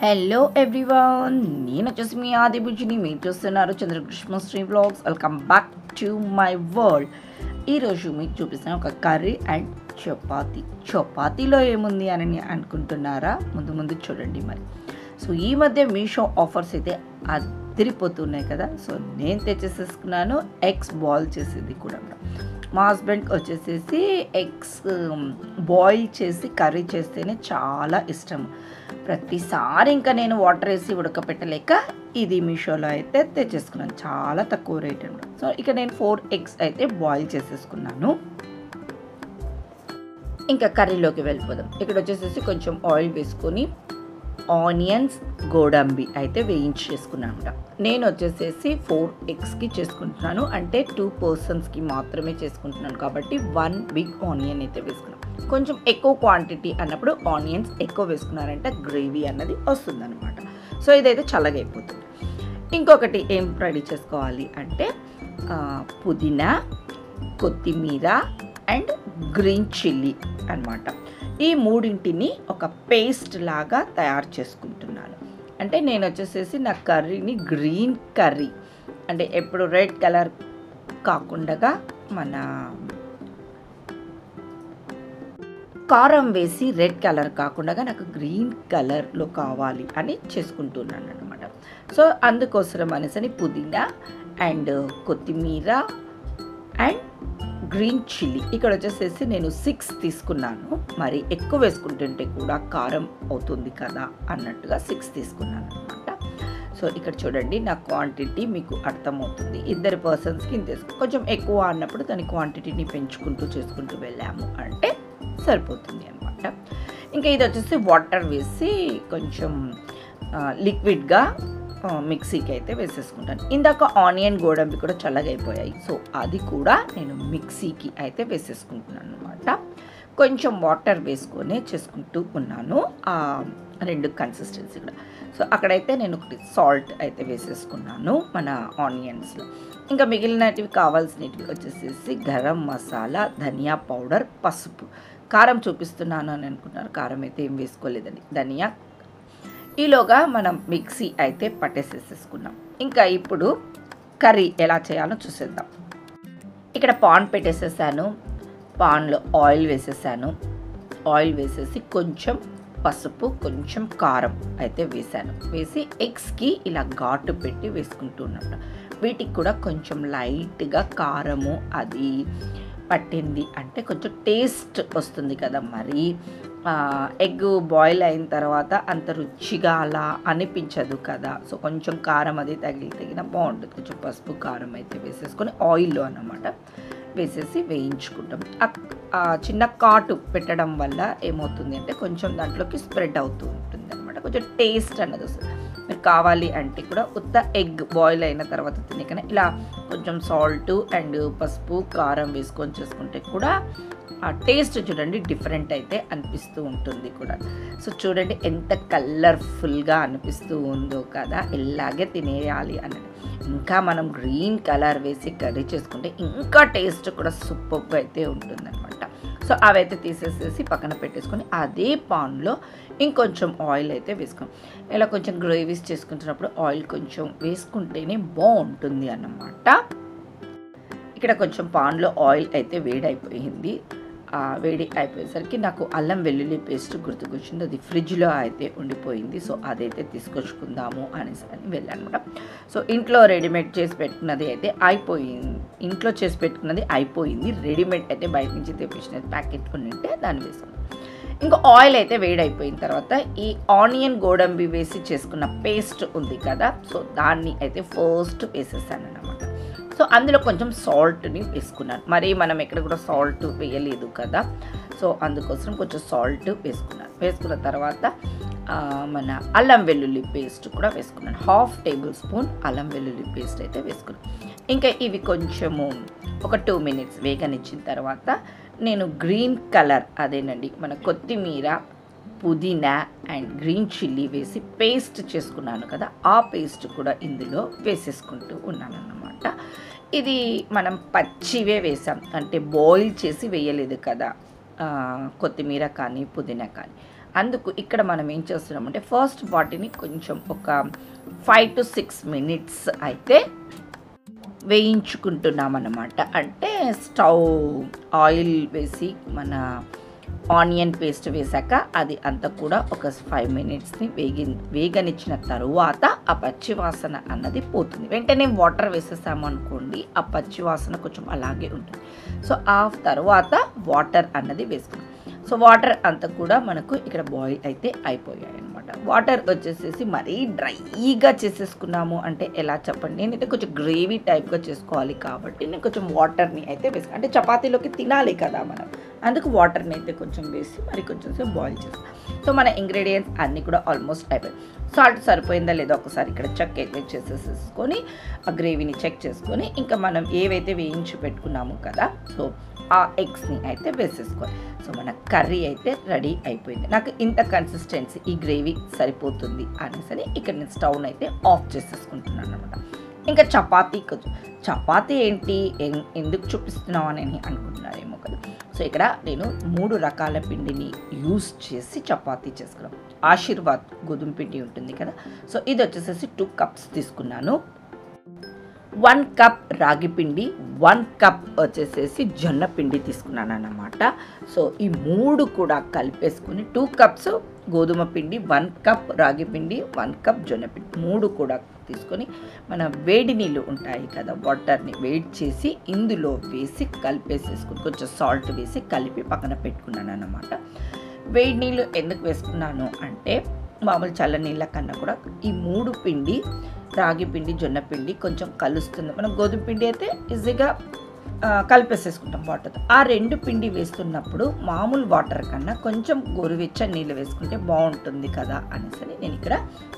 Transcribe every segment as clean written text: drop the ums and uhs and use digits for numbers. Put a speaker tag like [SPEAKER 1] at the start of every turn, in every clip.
[SPEAKER 1] Hello everyone, నేను వచ్చేసి మీ ఆదిభుజిని. మీరు చూస్తున్నారు Chandrakrishnasri vlogs. Welcome back to my world. ఈరోజు మీకు చూపిస్తున్న ఒక కర్రీ అండ్ చపాతీలో ఏముంది అని అనుకుంటున్నారా? ముందు చూడండి మరి. సో ఈ మధ్య మీషో ఆఫర్స్ అయితే అదిరిపోతున్నాయి కదా. సో నేను తెచ్చేసేసుకున్నాను ఎగ్స్ బాయిల్ చేసేది కూడా. మా హస్బెండ్కి వచ్చేసేసి ఎగ్స్ బాయిల్ చేసి కర్రీ చేస్తేనే చాలా ఇష్టం. ప్రతిసారి ఇంకా నేను వాటర్ వేసి ఉడకపెట్టలేక ఇది మీషోలో అయితే తెచ్చేసుకున్నాను. చాలా తక్కువ రేట్ అండి. సో ఇక నేను 4 ఎగ్స్ అయితే బాయిల్ చేసేసుకున్నాను. ఇంకా కర్రీలోకి వెళ్ళిపోదాం. ఇక్కడ వచ్చేసేసి కొంచెం ఆయిల్ వేసుకొని ఆనియన్స్, గోడంబి అయితే వేయించేసుకున్నాను అనమాట. నేను వచ్చేసేసి 4 ఎగ్స్కి చేసుకుంటున్నాను, అంటే 2 పర్సన్స్కి మాత్రమే చేసుకుంటున్నాను కాబట్టి 1 బిగ్ ఆనియన్ అయితే వేసుకున్నాను. కొంచెం ఎక్కువ క్వాంటిటీ అన్నప్పుడు ఆనియన్స్ ఎక్కువ వేసుకున్నారంటే గ్రేవీ అన్నది వస్తుందన్నమాట. సో ఇదైతే చల్లగా అయిపోతుంది. ఇంకొకటి ఏం రెడీ చేసుకోవాలి అంటే పుదీనా, కొత్తిమీర అండ్ గ్రీన్ చిల్లీ అన్నమాట. ఈ మూడింటిని ఒక పేస్ట్ లాగా తయారు చేసుకుంటున్నాను. అంటే నేను వచ్చేసేసి నా కర్రీని గ్రీన్ కర్రీ, అంటే ఎప్పుడు రెడ్ కలర్ కాకుండా మన కారం వేసి రెడ్ కలర్ కాకుండా నాకు గ్రీన్ కలర్లో కావాలి అని చేసుకుంటున్నాను అనమాట. సో అందుకోసం అనేసి పుదీనా అండ్ కొత్తిమీర అండ్ గ్రీన్ చిల్లీ ఇక్కడ వచ్చేసేసి నేను 6 తీసుకున్నాను. మరి ఎక్కువ వేసుకుంటుంటే కూడా కారం అవుతుంది కదా అన్నట్టుగా 6 తీసుకున్నాను అనమాట. సో ఇక్కడ చూడండి, నా క్వాంటిటీ మీకు అర్థమవుతుంది. 2 పర్సన్స్కి కొంచెం ఎక్కువ అన్నప్పుడు దాని క్వాంటిటీని పెంచుకుంటూ చేసుకుంటూ వెళ్ళాము అంటే సరిపోతుంది అనమాట. ఇంకా ఇది వచ్చేసి వాటర్ వేసి కొంచెం లిక్విడ్గా మిక్సీకి అయితే వేసేసుకుంటాను. ఇందాక ఆనియన్, గోడంబి కూడా చల్లగా అయిపోయాయి. సో అది కూడా నేను మిక్సీకి అయితే వేసేసుకుంటున్నాను అనమాట. కొంచెం వాటర్ వేసుకొని చేసుకుంటూ ఉన్నాను, 2 కన్సిస్టెన్సీ కూడా. సో అక్కడైతే నేను ఒకటి సాల్ట్ అయితే వేసేసుకున్నాను మన ఆనియన్స్లో. ఇంకా మిగిలినవి కావాల్సినవి వచ్చేసేసి గరం మసాలా, ధనియా పౌడర్, పసుపు. కారం చూపిస్తున్నాను అని అనుకుంటున్నారు, కారం అయితే ఏం వేసుకోలేదండి. ధనియా ఈలోగా మనం మిక్సీ అయితే పట్టేసేసుకున్నాం. ఇంకా ఇప్పుడు కర్రీ ఎలా చేయాలో చూసేద్దాం. ఇక్కడ పాన్ పెట్టేసేసాను. పాన్లో ఆయిల్ వేసేసాను. ఆయిల్ వేసేసి కొంచెం పసుపు, కొంచెం కారం అయితే వేసి ఎగ్స్కి ఇలా ఘాటు పెట్టి వేసుకుంటున్నాను. వీటికి కూడా కొంచెం లైట్గా కారము అది పట్టింది అంటే కొంచెం టేస్ట్ వస్తుంది కదా. మరి ఎగ్ బాయిల్ అయిన తర్వాత అంత రుచిగా అలా అనిపించదు కదా. సో కొంచెం కారం అది తగిన బాగుంటుంది. కొంచెం పసుపు, కారం అయితే వేసేసుకొని ఆయిల్లో అన్నమాట వేసేసి వేయించుకుంటాం. చిన్న కాటు పెట్టడం వల్ల ఏమవుతుంది అంటే కొంచెం దాంట్లోకి స్ప్రెడ్ అవుతూ ఉంటుంది అనమాట. కొంచెం టేస్ట్ అన్నది వస్తుంది. మీరు కావాలి అంటే కూడా ఉత్త ఎగ్ బాయిల్ అయిన తర్వాత తినకనే ఇలా కొంచెం సాల్ట్ అండ్ పసుపు, కారం వేసుకొని చేసుకుంటే కూడా ఆ టేస్ట్ చూడండి డిఫరెంట్ అయితే అనిపిస్తూ ఉంటుంది కూడా. సో చూడండి ఎంత కలర్ఫుల్గా అనిపిస్తూ ఉందో కదా. ఇలాగే తినేయాలి అన్నది. ఇంకా మనం గ్రీన్ కలర్ వేసి కర్రీ చేసుకుంటే ఇంకా టేస్ట్ కూడా సూపర్గా అయితే ఉంటుందన్నమాట. సో అవైతే తీసేసేసి పక్కన పెట్టేసుకొని అదే పాన్లో ఇంకొంచెం ఆయిల్ అయితే వేసుకోం. ఇలా కొంచెం గ్రేవీస్ చేసుకుంటున్నప్పుడు ఆయిల్ కొంచెం వేసుకుంటేనే బాగుంటుంది అన్నమాట. ఇక్కడ కొంచెం పాన్లో ఆయిల్ అయితే వేడైపోయింది. వేడి అయిపోయేసరికి నాకు అల్లం వెల్లుల్లి పేస్ట్ గుర్తుకొచ్చింది. అది ఫ్రిడ్జ్లో అయితే ఉండిపోయింది. సో అదైతే తీసుకొచ్చుకుందాము అనేసి వెళ్ళానమాట. సో ఇంట్లో రెడీమేడ్ చేసి పెట్టుకున్నది అయితే అయిపోయింది. రెడీమేడ్ అయితే బయట నుంచి తెప్పించినది ప్యాకెట్ ఉంటే దాన్ని వేసుకున్నాను. ఇంకా ఆయిల్ అయితే వేడైపోయిన తర్వాత ఈ ఆనియన్, గోడంబి వేసి చేసుకున్న పేస్ట్ ఉంది కదా. సో దాన్ని అయితే ఫస్ట్ వేసేసాను అన్నమాట. సో అందులో కొంచెం సాల్ట్ని వేసుకున్నాను. మరి మనం ఎక్కడ కూడా సాల్ట్ వేయలేదు కదా. సో అందుకోసం కొంచెం సాల్ట్ వేసుకున్న తర్వాత మన అల్లం వెల్లుల్లి పేస్ట్ కూడా వేసుకున్నాను. 1/2 టేబుల్ స్పూన్ అల్లం వెల్లుల్లి పేస్ట్ అయితే వేసుకున్నాను. ఇంకా ఇవి కొంచెము ఒక 2 మినిట్స్ వేగనిచ్చిన తర్వాత నేను గ్రీన్ కలర్ అదేనండి మన కొత్తిమీర, పుదీనా అండ్ గ్రీన్ చిల్లీ వేసి పేస్ట్ చేసుకున్నాను కదా. ఆ పేస్ట్ కూడా ఇందులో వేసేసుకుంటూ ఉన్నాను అన్నమాట. ఇది మనం పచ్చివే వేసాం, అంటే బాయిల్ చేసి వేయలేదు కదా కొత్తిమీర కానీ పుదీనా కానీ. అందుకు ఇక్కడ మనం ఏం చేస్తున్నామంటే ఫస్ట్ వాటిని కొంచెం ఒక 5 to 6 minutes అయితే వేయించుకుంటున్నాం అన్నమాట. అంటే స్టవ్ ఆయిల్ వేసి మన ఆనియన్ పేస్ట్ వేసాక అది అంతా కూడా ఒక 5 minutesని వేగనిచ్చిన తరువాత ఆ పచ్చివాసన అన్నది పోతుంది. వెంటనే వాటర్ వేసేసాము అనుకోండి ఆ పచ్చివాసన కొంచెం అలాగే ఉంటుంది. సో ఆ తర్వాత వాటర్ అన్నది వేసుకున్నాం. సో వాటర్ అంతా కూడా మనకు ఇక్కడ బాయిల్ అయితే అయిపోయాయి అనమాట. వాటర్ వచ్చేసేసి మరీ డ్రైగా చేసేసుకున్నాము అంటే ఎలా చెప్పండి, నేనైతే కొంచెం గ్రేవీ టైప్గా చేసుకోవాలి కాబట్టి నేను కొంచెం వాటర్ని అయితే వేసుకున్నాను. అంటే చపాతీలోకి తినాలి కదా మనం, అందుకు వాటర్ని అయితే కొంచెం వేసి మరి కొంచెం సేపు బాయిల్ చేస్తాం. సో మన ఇంగ్రీడియంట్స్ అన్నీ కూడా ఆల్మోస్ట్ అయిపోయాయి. సాల్ట్ సరిపోయిందా లేదో ఒకసారి ఇక్కడ చెక్ అయితే చేసేసుకొని ఆ గ్రేవీని చెక్ చేసుకొని ఇంకా మనం ఏవైతే వేయించి పెట్టుకున్నాము కదా సో ఆ ఎగ్స్ని అయితే వేసేసుకోవాలి. సో మన కర్రీ అయితే రెడీ అయిపోయింది. నాకు ఇంత కన్సిస్టెన్సీ ఈ గ్రేవీ సరిపోతుంది అనేసి ఇక్కడ నేను స్టవ్ని అయితే ఆఫ్ చేసేసుకుంటున్నాను అనమాట. ఇంకా చపాతీ ఏంటి ఎందుకు చూపిస్తున్నావు అని అనుకుంటున్నారేమో కదా. సో ఇక్కడ నేను 3 రకాల పిండిని యూస్ చేసి చపాతీ చేసుకున్నాను. ఆశీర్వాద్ గోధుమ పిండి ఉంటుంది కదా, సో ఇది వచ్చేసేసి 2 cups తీసుకున్నాను. 1 cup రాగి పిండి, 1 cup వచ్చేసేసి జొన్న పిండి తీసుకున్నాను అన్నమాట. సో ఈ 3 కూడా కలిపేసుకుని 2 cups గోధుమ పిండి, 1 cup రాగి పిండి, 1 cup జొన్న పిండి 3 కూడా తీసుకొని మన వేడి నీళ్ళు ఉంటాయి కదా వాటర్ని వేడి చేసి ఇందులో వేసి కలిపేసేసుకుని కొంచెం సాల్ట్ వేసి కలిపి పక్కన పెట్టుకున్నాను అన్నమాట. వేడి నీళ్ళు ఎందుకు వేసుకున్నాను అంటే మామూలు చల్ల నీళ్ళ కన్నా కూడా ఈ 3 పిండి రాగి పిండి జొన్న పిండి కొంచెం కలుస్తుంది. మనం గోధుమ పిండి అయితే ఈజీగా కలిపేసేసుకుంటాం వాటర్తో. ఆ 2 పిండి వేస్తున్నప్పుడు మామూలు వాటర్ కన్నా కొంచెం గోరువెచ్చని నీళ్ళు వేసుకుంటే బాగుంటుంది కదా అనేసి నేను ఇక్కడ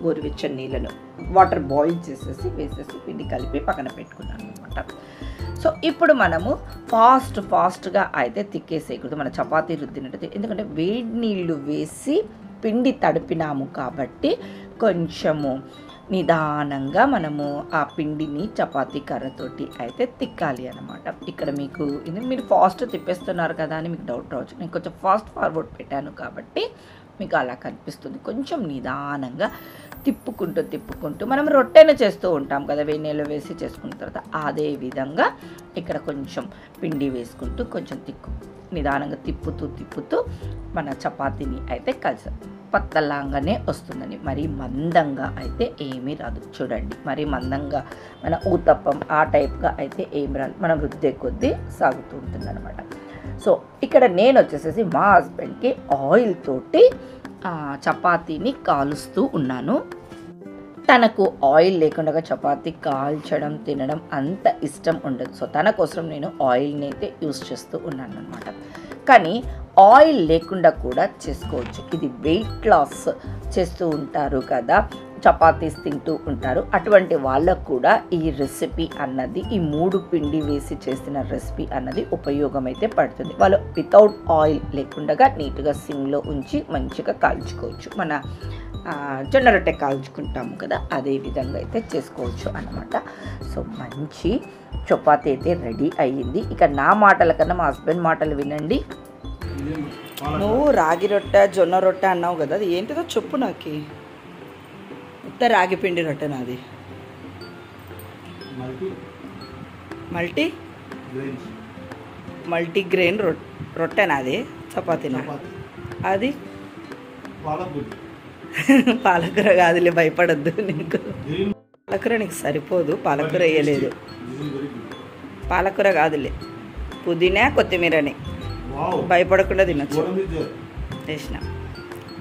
[SPEAKER 1] గోరువెచ్చని నీళ్ళను వాటర్ బాయిల్ చేసేసి వేసేసి పిండి కలిపి పక్కన పెట్టుకున్నాను అనమాట. సో ఇప్పుడు మనము ఫాస్ట్గా అయితే తిక్కేసేయకూడదు, మన చపాతీ రుద్దినట్టు. ఎందుకంటే వేడి నీళ్ళు వేసి పిండి తడిపినాము కాబట్టి కొంచెము నిదానంగా మనము ఆ పిండిని చపాతీ కర్రతోటి అయితే తిక్కాలి అనమాట. ఇక్కడ మీకు ఇది మీరు ఫాస్ట్ తిప్పేస్తున్నారు కదా అని మీకు డౌట్ రావచ్చు. నేను కొంచెం ఫాస్ట్ ఫార్వర్డ్ పెట్టాను కాబట్టి మీకు అలా కనిపిస్తుంది. కొంచెం నిదానంగా తిప్పుకుంటూ మనం రొట్టెను చేస్తూ ఉంటాం కదా వేడి వేసి చేసుకున్న తర్వాత అదే విధంగా ఇక్కడ కొంచెం పిండి వేసుకుంటూ కొంచెం నిదానంగా తిప్పుతూ మన చపాతీని అయితే కలిసి పత్తలాగానే వస్తుందని. మరీ మందంగా అయితే ఏమీ రాదు. చూడండి మరీ మందంగా మన ఊతప్పం ఆ టైప్గా అయితే ఏమి రాదు, మనం రుద్దే కొద్దీ సాగుతూ ఉంటుంది అనమాట. సో ఇక్కడ నేను వచ్చేసేసి మా హస్బెండ్కి ఆయిల్ తోటి చపాతీని కాలుస్తూ ఉన్నాను. తనకు ఆయిల్ లేకుండా చపాతీ కాల్చడం తినడం అంత ఇష్టం ఉండదు. సో తన కోసం నేను ఆయిల్ని అయితే యూస్ చేస్తూ ఉన్నాను అనమాట. కానీ ఆయిల్ లేకుండా కూడా చేసుకోవచ్చు. ఇది వెయిట్ లాస్ చేస్తూ ఉంటారు కదా, చపాతీస్ తింటూ ఉంటారు, అటువంటి వాళ్ళకు కూడా ఈ రెసిపీ అన్నది ఈ 3 పిండి వేసి చేసిన రెసిపీ అన్నది ఉపయోగం అయితే పడుతుంది. వాళ్ళు వితౌట్ ఆయిల్ లేకుండా నీట్గా సిమ్లో ఉంచి మంచిగా కాల్చుకోవచ్చు. మన జొన్న రొట్టె కాల్చుకుంటాము కదా అదే విధంగా అయితే చేసుకోవచ్చు అన్నమాట. సో మంచి చపాతీ అయితే రెడీ అయ్యింది. ఇక నా మాటల కన్నా మా హస్బెండ్ మాటలు వినండి. నువ్వు రాగి రొట్టె జొన్న రొట్టె అన్నావు కదా, అది ఏంటిదో చెప్పు నాకు. ఉత్త రాగి పిండి రొట్టె నాది, మల్టీగ్రెయిన్ రొట్టె నాది, చపాతీనా అది పాలకూర కాదులే, భయపడద్దు. నీకు పాలకూర నీకు సరిపోదు, పాలకూర వేయలేదు. పాలకూర కాదులే, పుదీనా కొత్తిమీరని భయపడకుండా తినచ్చు. వేసిన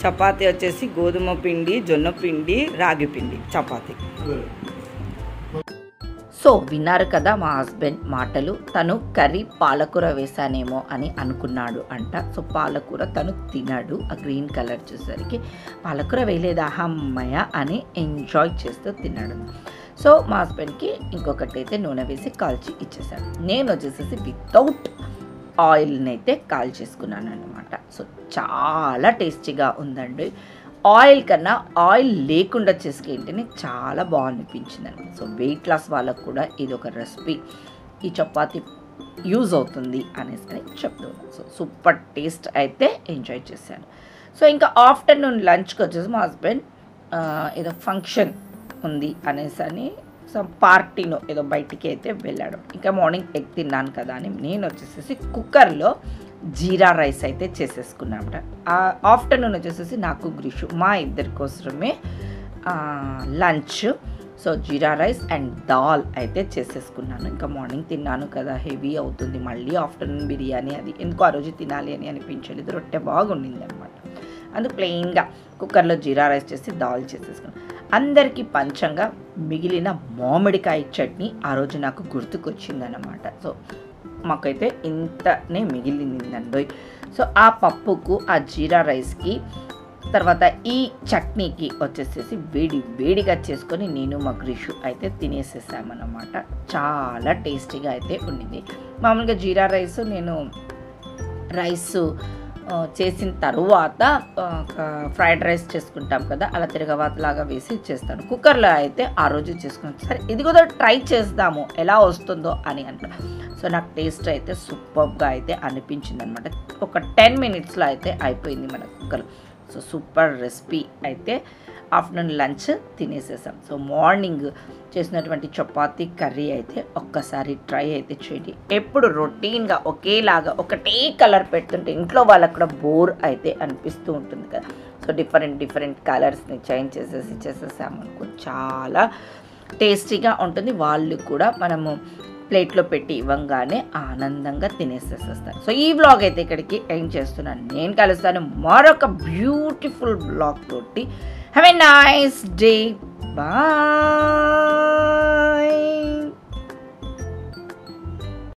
[SPEAKER 1] చపాతీ వచ్చేసి గోధుమ పిండి జొన్న పిండి రాగి పిండి చపాతీ. సో విన్నారు కదా మా హస్బెండ్ మాటలు. తను కర్రీ పాలకూర వేసానేమో అని అనుకున్నాడు అంట. సో పాలకూర తను తిన్నాడు, ఆ గ్రీన్ కలర్ చూసేసరికి పాలకూర వేయలేదా అమ్మయ్య అని ఎంజాయ్ చేస్తూ తిన్నాడు. సో మా హస్బెండ్కి ఇంకొకటి అయితే నూనె వేసి కాల్చి ఇచ్చేసాడు. నేను వచ్చేసేసి వితౌట్ ఆయిల్ని అయితే కాల్చేసుకున్నాను అనమాట. సో చాలా టేస్టీగా ఉందండి. ఆయిల్ కన్నా ఆయిల్ లేకుండా చేసుకేంటనే చాలా బాగా అనిపించింది అనమాట. సో వెయిట్ లాస్ వాళ్ళకు కూడా ఇది ఒక రెసిపీ, ఈ చపాతీ యూజ్ అవుతుంది అనేసి చెప్తున్నాను. సో సూపర్ టేస్ట్ అయితే ఎంజాయ్ చేశాను. సో ఇంకా ఆఫ్టర్నూన్ లంచ్కి వచ్చేసి మా హస్బెండ్ ఏదో ఫంక్షన్ ఉంది అనేసి అని సమ్ పార్టీనో ఏదో బయటికి అయితే వెళ్ళాడు. ఇంకా మార్నింగ్ ఎగ్ తిన్నాను కదా అని నేను వచ్చేసేసి కుక్కర్లో జీరా రైస్ అయితే చేసేసుకున్నామట. ఆఫ్టర్నూన్ వచ్చేసేసి నాకు గ్రిషు మా ఇద్దరి కోసమే lunch. So jeera rice and dal అయితే చేసేసుకున్నాను. ఇంకా మార్నింగ్ తిన్నాను కదా, హెవీ అవుతుంది, మళ్ళీ ఆఫ్టర్నూన్ బిర్యానీ అది ఎందుకు ఆ రోజు తినాలి అని అనిపించలేదు. రొట్టె బాగుండింది అనమాట. అందుకు ప్లెయిన్గా కుక్కర్లో జీరా రైస్ చేసి దాల్ చేసేసుకున్నాను. అందరికీ పంచంగా మిగిలిన మామిడికాయ చట్నీ ఆ రోజు నాకు గుర్తుకొచ్చిందనమాట. సో మాకైతే ఇంతనే మిగిలిందండి. సో ఆ పప్పుకు ఆ జీరా రైస్కి తర్వాత ఈ చట్నీకి వచ్చేసేసి వేడిగా చేసుకొని నేను మా గ్రిషు అయితే తినేసేసామన్నమాట. చాలా టేస్టీగా అయితే ఉండింది. మామూలుగా జీరా రైస్ నేను రైస్ చేసిన తరువాత ఫ్రైడ్ రైస్ చేసుకుంటాం కదా, అలా తిరగవాతలాగా వేసి చేస్తాను. కుక్కర్లో అయితే ఆ రోజు చేసుకున్నాను. సరే ఇది కూడా ట్రై చేద్దాము ఎలా వస్తుందో అని అంట. సో నాకు టేస్ట్ అయితే సూపర్గా అయితే అనిపించింది అనమాట. ఒక 10 minutesలో అయితే అయిపోయింది మన కుక్కర్. సో సూపర్ రెసిపీ అయితే ఆఫ్టర్నూన్ లంచ్ తినేసేసాం. సో మార్నింగ్ చేసినటువంటి చపాతీ కర్రీ అయితే ఒక్కసారి ట్రై అయితే చేయండి. ఎప్పుడు రొటీన్గా ఒకేలాగా ఒకటే కలర్ పెడుతుంటే ఇంట్లో వాళ్ళకు కూడా బోర్ అయితే అనిపిస్తూ ఉంటుంది కదా. సో డిఫరెంట్ కలర్స్ని చేంజ్ చేసేసామనుకో చాలా టేస్టీగా ఉంటుంది. వాళ్ళు కూడా మనము ప్లేట్లో పెట్టి ఇవ్వగానే ఆనందంగా తినేసేస్తారు. సో ఈ వ్లాగ్ అయితే ఇక్కడికి ఎండ్ చేస్తున్నాను. నేను కలుస్తాను మరొక బ్యూటిఫుల్ వ్లాగ్ తోటి. Have a nice day. Bye.